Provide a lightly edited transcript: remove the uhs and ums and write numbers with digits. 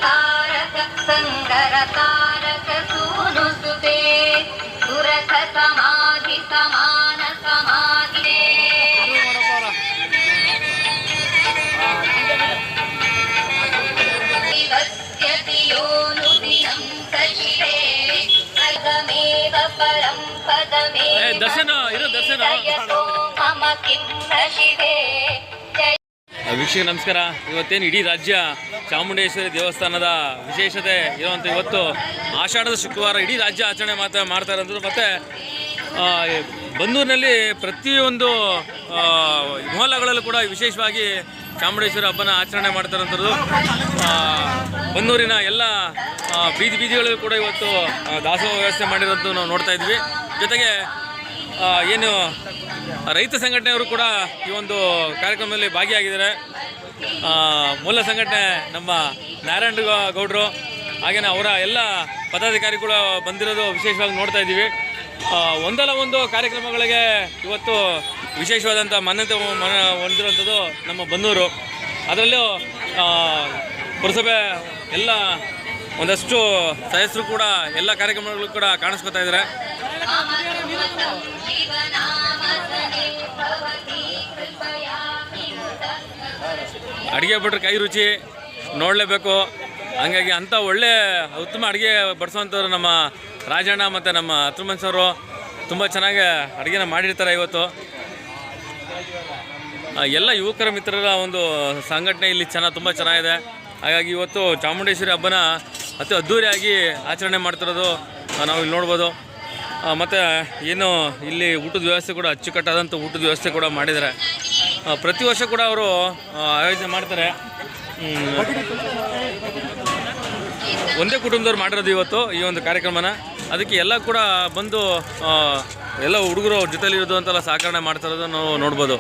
तारक संगर तारक सूनुसुते सुरथ समाधि समान समाधि योनुदिनं सचिरे पदमेव परं पदमेव दर्शन मम किं न शिवे। ವೀಕ್ಷಕ ನಮಸ್ಕಾರ. ಇವತ್ತೇನು ಇಡೀ ರಾಜ್ಯ ಚಾಮುಂಡೇಶ್ವರಿ ದೇವಸ್ಥಾನದ ವಿಶೇಷತೆ ಇರುವಂಥ ಇವತ್ತು ಆಷಾಢದ ಶುಕ್ರವಾರ ಇಡೀ ರಾಜ್ಯ ಆಚರಣೆ ಮಾಡ್ತಾ ಇರೋದು. ಮತ್ತು ಬನ್ನೂರಿನಲ್ಲಿ ಪ್ರತಿಯೊಂದು ಮೊಹಲ್ಲಾಗಳಲ್ಲೂ ಕೂಡ ವಿಶೇಷವಾಗಿ ಚಾಮುಂಡೇಶ್ವರಿ ಹಬ್ಬನ ಆಚರಣೆ ಮಾಡ್ತಾ ಇರೋಂಥದ್ದು. ಬನ್ನೂರಿನ ಎಲ್ಲ ಬೀದಿಗಳಲ್ಲೂ ಕೂಡ ಇವತ್ತು ದಾಸೋಹ ವ್ಯವಸ್ಥೆ ಮಾಡಿರೋದು ನಾವು ನೋಡ್ತಾ ಇದ್ವಿ. ಜೊತೆಗೆ ಏನು ರೈತ ಸಂಘಟನೆಯವರು ಕೂಡ ಈ ಒಂದು ಕಾರ್ಯಕ್ರಮದಲ್ಲಿ ಭಾಗಿಯಾಗಿದ್ದಾರೆ. ಮೂಲ ಸಂಘಟನೆ ನಮ್ಮ ನಾರಾಯಣ ಗೌಡರು ಹಾಗೆಯೇ ಅವರ ಎಲ್ಲ ಪದಾಧಿಕಾರಿಗಳು ಬಂದಿರೋದು ವಿಶೇಷವಾಗಿ ನೋಡ್ತಾ ಇದ್ದೀವಿ. ಒಂದಲ್ಲ ಒಂದು ಕಾರ್ಯಕ್ರಮಗಳಿಗೆ ಇವತ್ತು ವಿಶೇಷವಾದಂಥ ಮಾನ್ಯತೆ ಹೊಂದಿರುವಂಥದ್ದು ನಮ್ಮ ಬನ್ನೂರು. ಅದರಲ್ಲೂ ಪುರಸಭೆ ಎಲ್ಲ ಒಂದಷ್ಟು ಸದಸ್ಯರು ಕೂಡ ಎಲ್ಲ ಕಾರ್ಯಕ್ರಮಗಳು ಕೂಡ ಕಾಣಿಸ್ಕೊತಾ ಇದ್ದಾರೆ. ಅಡುಗೆ ಬಿಟ್ರೆ ಕೈ ರುಚಿ ನೋಡಲೇಬೇಕು. ಹಂಗಾಗಿ ಅಂಥ ಒಳ್ಳೆ ಉತ್ತಮ ಅಡುಗೆ ಬಡಿಸೋವಂಥವ್ರು ನಮ್ಮ ರಾಜಣ್ಣ ಮತ್ತು ನಮ್ಮ ಹತ್ರಮನ್ಸವರು ತುಂಬ ಚೆನ್ನಾಗಿ ಅಡುಗೆನ ಮಾಡಿರ್ತಾರೆ. ಇವತ್ತು ಎಲ್ಲ ಯುವಕರ ಮಿತ್ರರ ಒಂದು ಸಂಘಟನೆ ಇಲ್ಲಿ ತುಂಬ ಚೆನ್ನಾಗಿದೆ. ಹಾಗಾಗಿ ಇವತ್ತು ಚಾಮುಂಡೇಶ್ವರಿ ಹಬ್ಬನ ಅತಿ ಅದ್ಧೂರಿಯಾಗಿ ಆಚರಣೆ ಮಾಡ್ತಿರೋದು ನಾವು ಇಲ್ಲಿ ನೋಡ್ಬೋದು. ಮತ್ತು ಏನು ಇಲ್ಲಿ ಊಟದ ವ್ಯವಸ್ಥೆ ಕೂಡ ಅಚ್ಚುಕಟ್ಟಾದಂಥ ಊಟದ ವ್ಯವಸ್ಥೆ ಕೂಡ ಮಾಡಿದ್ದಾರೆ. ಪ್ರತಿ ವರ್ಷ ಕೂಡ ಅವರು ಆಯೋಜನೆ ಮಾಡ್ತಾರೆ. ಒಂದೇ ಕುಟುಂಬದವ್ರು ಮಾಡಿರೋದು ಇವತ್ತು ಈ ಒಂದು ಕಾರ್ಯಕ್ರಮನ. ಅದಕ್ಕೆ ಎಲ್ಲ ಕೂಡ ಬಂದು ಎಲ್ಲ ಹುಡುಗರು ಅವ್ರ ಜೊತೆಲಿ ಇರೋದು ಅಂತೆಲ್ಲ ಸಹಕರಣೆ ಮಾಡ್ತಾ ಇರೋದು ನಾವು ನೋಡ್ಬೋದು.